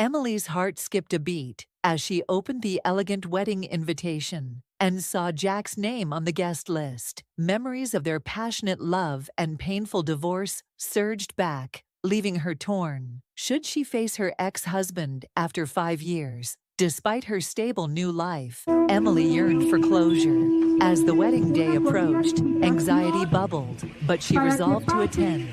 Emily's heart skipped a beat as she opened the elegant wedding invitation and saw Jack's name on the guest list. Memories of their passionate love and painful divorce surged back, leaving her torn. Should she face her ex-husband after 5 years? Despite her stable new life, Emily yearned for closure. As the wedding day approached, anxiety bubbled, but she resolved to attend,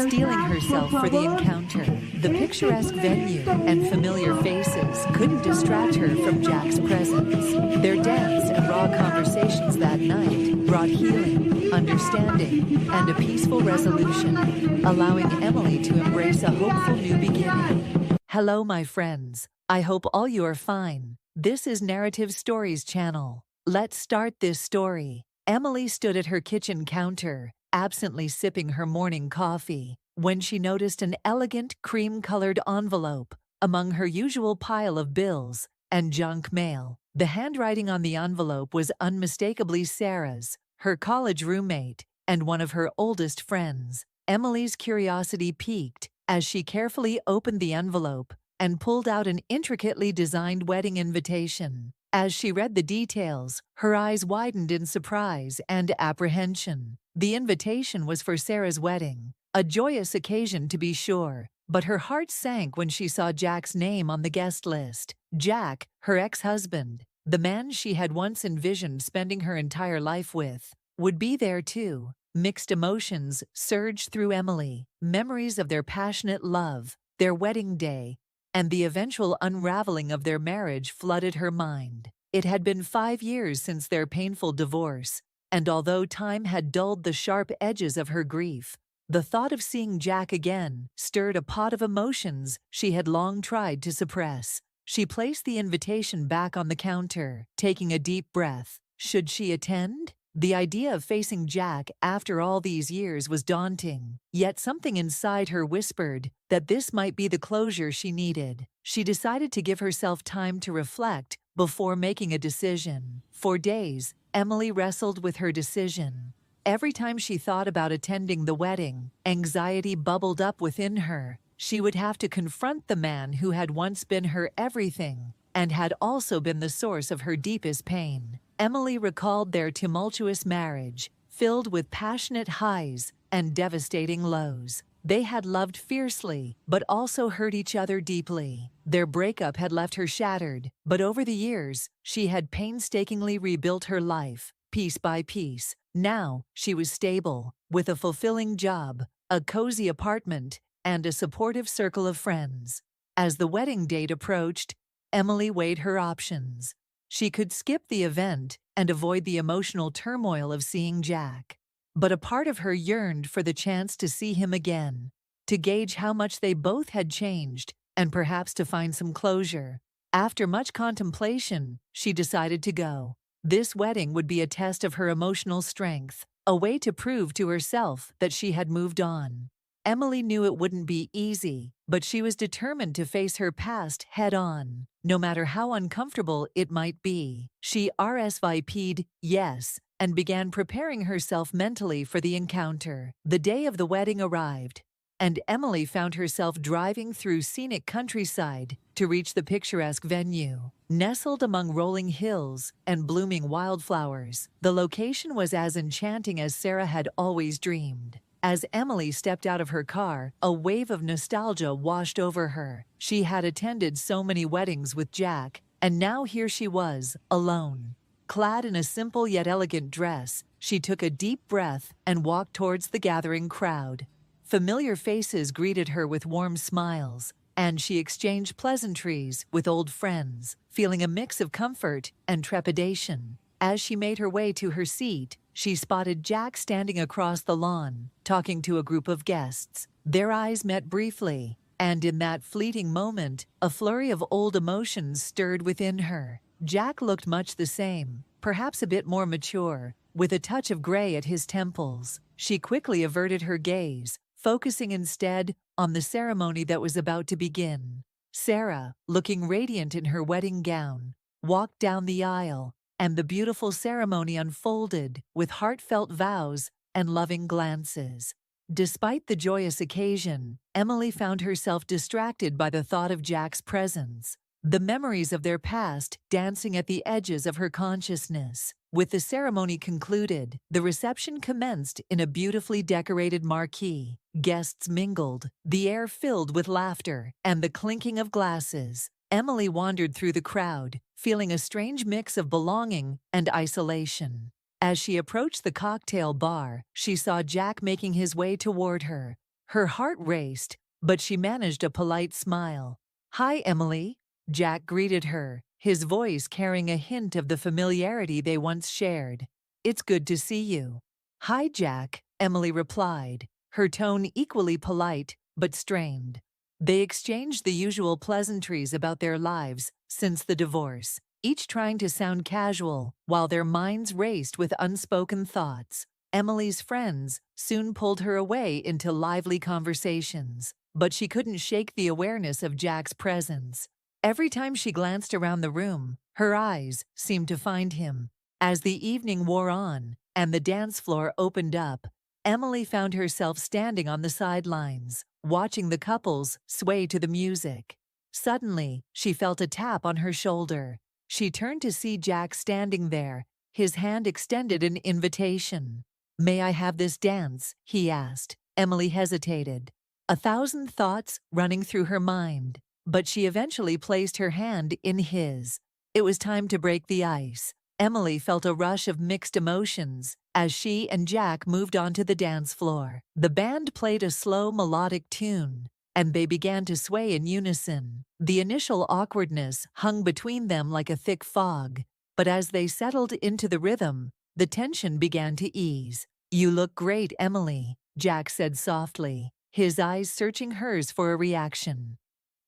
steeling herself for the encounter. The picturesque venue and familiar faces couldn't distract her from Jack's presence. Their dance and raw conversations that night brought healing, understanding, and a peaceful resolution, allowing Emily to embrace a hopeful new beginning. Hello, my friends. I hope all you are fine. This is Narrative Stories channel. Let's start this story. Emily stood at her kitchen counter, absently sipping her morning coffee, when she noticed an elegant cream-colored envelope among her usual pile of bills and junk mail. The handwriting on the envelope was unmistakably Sarah's, her college roommate, and one of her oldest friends. Emily's curiosity piqued as she carefully opened the envelope and pulled out an intricately designed wedding invitation. As she read the details, her eyes widened in surprise and apprehension. The invitation was for Sarah's wedding, a joyous occasion to be sure, but her heart sank when she saw Jack's name on the guest list. Jack, her ex-husband, the man she had once envisioned spending her entire life with, would be there too. Mixed emotions surged through Emily, memories of their passionate love, their wedding day, and the eventual unraveling of their marriage flooded her mind. It had been 5 years since their painful divorce, and although time had dulled the sharp edges of her grief, the thought of seeing Jack again stirred a pot of emotions she had long tried to suppress. She placed the invitation back on the counter, taking a deep breath. Should she attend? The idea of facing Jack after all these years was daunting, yet something inside her whispered that this might be the closure she needed. She decided to give herself time to reflect before making a decision. For days, Emily wrestled with her decision. Every time she thought about attending the wedding, anxiety bubbled up within her. She would have to confront the man who had once been her everything and had also been the source of her deepest pain. Emily recalled their tumultuous marriage, filled with passionate highs and devastating lows. They had loved fiercely, but also hurt each other deeply. Their breakup had left her shattered, but over the years, she had painstakingly rebuilt her life, piece by piece. Now, she was stable, with a fulfilling job, a cozy apartment, and a supportive circle of friends. As the wedding date approached, Emily weighed her options. She could skip the event and avoid the emotional turmoil of seeing Jack. But a part of her yearned for the chance to see him again, to gauge how much they both had changed, and perhaps to find some closure. After much contemplation, she decided to go. This wedding would be a test of her emotional strength, a way to prove to herself that she had moved on. Emily knew it wouldn't be easy, but she was determined to face her past head-on, no matter how uncomfortable it might be. She RSVP'd yes and began preparing herself mentally for the encounter. The day of the wedding arrived, and Emily found herself driving through scenic countryside to reach the picturesque venue. Nestled among rolling hills and blooming wildflowers, the location was as enchanting as Sarah had always dreamed. As Emily stepped out of her car, a wave of nostalgia washed over her. She had attended so many weddings with Jack, and now here she was, alone. Clad in a simple yet elegant dress, she took a deep breath and walked towards the gathering crowd. Familiar faces greeted her with warm smiles, and she exchanged pleasantries with old friends, feeling a mix of comfort and trepidation. As she made her way to her seat, she spotted Jack standing across the lawn, talking to a group of guests. Their eyes met briefly, and in that fleeting moment, a flurry of old emotions stirred within her. Jack looked much the same, perhaps a bit more mature, with a touch of gray at his temples. She quickly averted her gaze, focusing instead on the ceremony that was about to begin. Sarah, looking radiant in her wedding gown, walked down the aisle, and the beautiful ceremony unfolded with heartfelt vows and loving glances. Despite the joyous occasion, Emily found herself distracted by the thought of Jack's presence, the memories of their past dancing at the edges of her consciousness. With the ceremony concluded, the reception commenced in a beautifully decorated marquee. Guests mingled, the air filled with laughter and the clinking of glasses. Emily wandered through the crowd, feeling a strange mix of belonging and isolation. As she approached the cocktail bar, she saw Jack making his way toward her. Her heart raced, but she managed a polite smile. "Hi, Emily," Jack greeted her, his voice carrying a hint of the familiarity they once shared. "It's good to see you." "Hi, Jack," Emily replied, her tone equally polite but strained. They exchanged the usual pleasantries about their lives since the divorce, each trying to sound casual while their minds raced with unspoken thoughts. Emily's friends soon pulled her away into lively conversations, but she couldn't shake the awareness of Jack's presence. Every time she glanced around the room, her eyes seemed to find him. As the evening wore on and the dance floor opened up, Emily found herself standing on the sidelines, watching the couples sway to the music. Suddenly, she felt a tap on her shoulder. She turned to see Jack standing there, his hand extended in invitation. "May I have this dance?" he asked. Emily hesitated, a thousand thoughts running through her mind, but she eventually placed her hand in his. It was time to break the ice. Emily felt a rush of mixed emotions as she and Jack moved onto the dance floor. The band played a slow melodic tune, and they began to sway in unison. The initial awkwardness hung between them like a thick fog, but as they settled into the rhythm, the tension began to ease. "You look great, Emily," Jack said softly, his eyes searching hers for a reaction.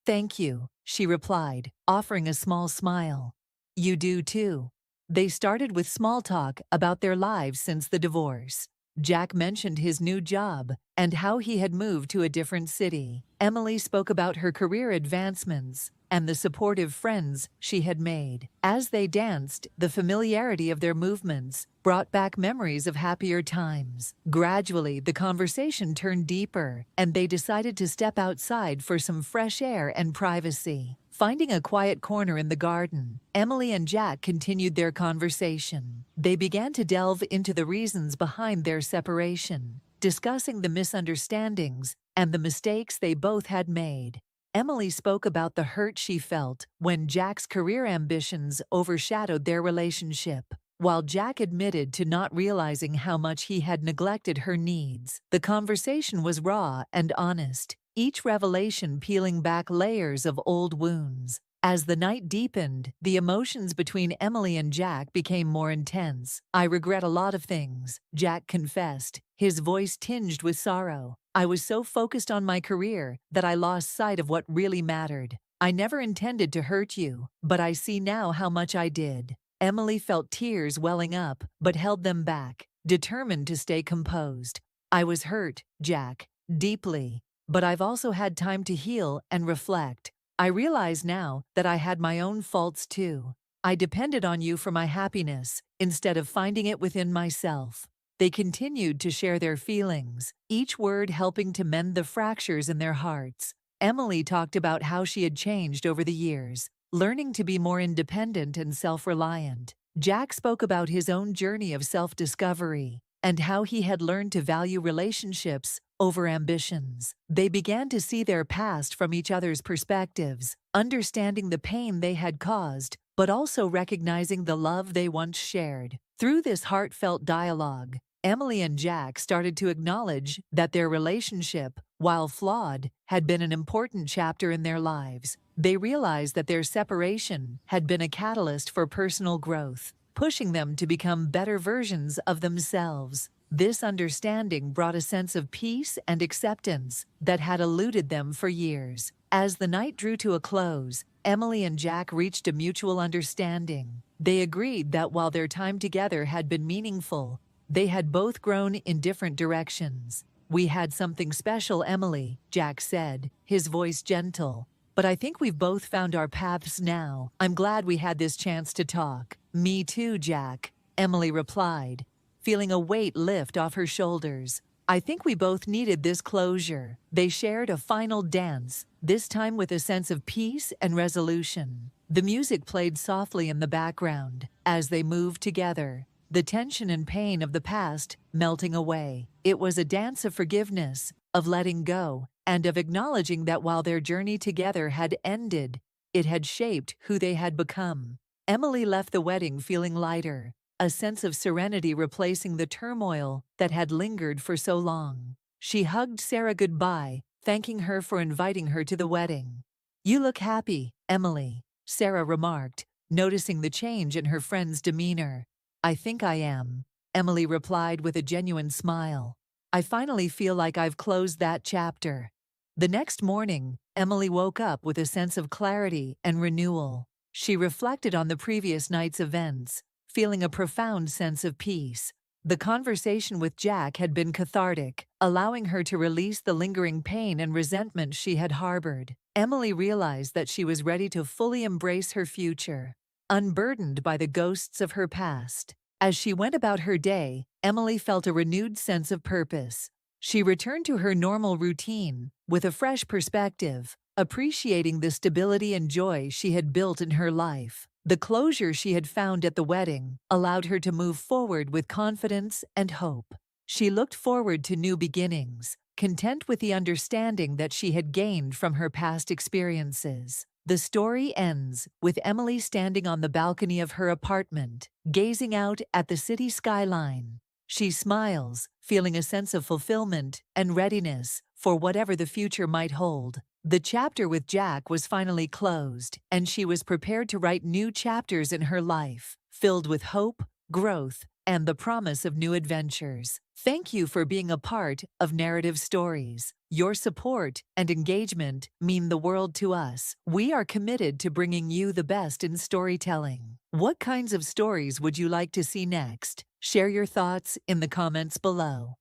"Thank you," she replied, offering a small smile. "You do too." They started with small talk about their lives since the divorce. Jack mentioned his new job and how he had moved to a different city. Emily spoke about her career advancements and the supportive friends she had made. As they danced, the familiarity of their movements brought back memories of happier times. Gradually, the conversation turned deeper, and they decided to step outside for some fresh air and privacy. Finding a quiet corner in the garden, Emily and Jack continued their conversation. They began to delve into the reasons behind their separation, discussing the misunderstandings and the mistakes they both had made. Emily spoke about the hurt she felt when Jack's career ambitions overshadowed their relationship, while Jack admitted to not realizing how much he had neglected her needs. The conversation was raw and honest, each revelation peeling back layers of old wounds. As the night deepened, the emotions between Emily and Jack became more intense. "I regret a lot of things," Jack confessed, his voice tinged with sorrow. "I was so focused on my career that I lost sight of what really mattered. I never intended to hurt you, but I see now how much I did." Emily felt tears welling up, but held them back, determined to stay composed. "I was hurt, Jack, deeply, but I've also had time to heal and reflect. I realize now that I had my own faults too. I depended on you for my happiness instead of finding it within myself." They continued to share their feelings, each word helping to mend the fractures in their hearts. Emily talked about how she had changed over the years, learning to be more independent and self-reliant. Jack spoke about his own journey of self-discovery and how he had learned to value relationships over ambitions. They began to see their past from each other's perspectives, understanding the pain they had caused, but also recognizing the love they once shared. Through this heartfelt dialogue, Emily and Jack started to acknowledge that their relationship, while flawed, had been an important chapter in their lives. They realized that their separation had been a catalyst for personal growth, pushing them to become better versions of themselves. This understanding brought a sense of peace and acceptance that had eluded them for years. As the night drew to a close, Emily and Jack reached a mutual understanding. They agreed that while their time together had been meaningful, they had both grown in different directions. "We had something special, Emily," Jack said, his voice gentle. "But I think we've both found our paths now. I'm glad we had this chance to talk." "Me too, Jack," Emily replied, feeling a weight lift off her shoulders. I think we both needed this closure. They shared a final dance, this time with a sense of peace and resolution. The music played softly in the background as they moved together, the tension and pain of the past melting away. It was a dance of forgiveness, of letting go, and of acknowledging that while their journey together had ended, it had shaped who they had become. Emily left the wedding feeling lighter, a sense of serenity replacing the turmoil that had lingered for so long. She hugged Sarah goodbye, thanking her for inviting her to the wedding. "You look happy, Emily," Sarah remarked, noticing the change in her friend's demeanor. "I think I am," Emily replied with a genuine smile. "I finally feel like I've closed that chapter." The next morning, Emily woke up with a sense of clarity and renewal. She reflected on the previous night's events, feeling a profound sense of peace. The conversation with Jack had been cathartic, allowing her to release the lingering pain and resentment she had harbored. Emily realized that she was ready to fully embrace her future, unburdened by the ghosts of her past. As she went about her day, Emily felt a renewed sense of purpose. She returned to her normal routine with a fresh perspective, appreciating the stability and joy she had built in her life. The closure she had found at the wedding allowed her to move forward with confidence and hope. She looked forward to new beginnings, content with the understanding that she had gained from her past experiences. The story ends with Emily standing on the balcony of her apartment, gazing out at the city skyline. She smiles, feeling a sense of fulfillment and readiness for whatever the future might hold. The chapter with Jack was finally closed, and she was prepared to write new chapters in her life, filled with hope, growth, and the promise of new adventures. Thank you for being a part of Narrative Stories. Your support and engagement mean the world to us. We are committed to bringing you the best in storytelling. What kinds of stories would you like to see next? Share your thoughts in the comments below.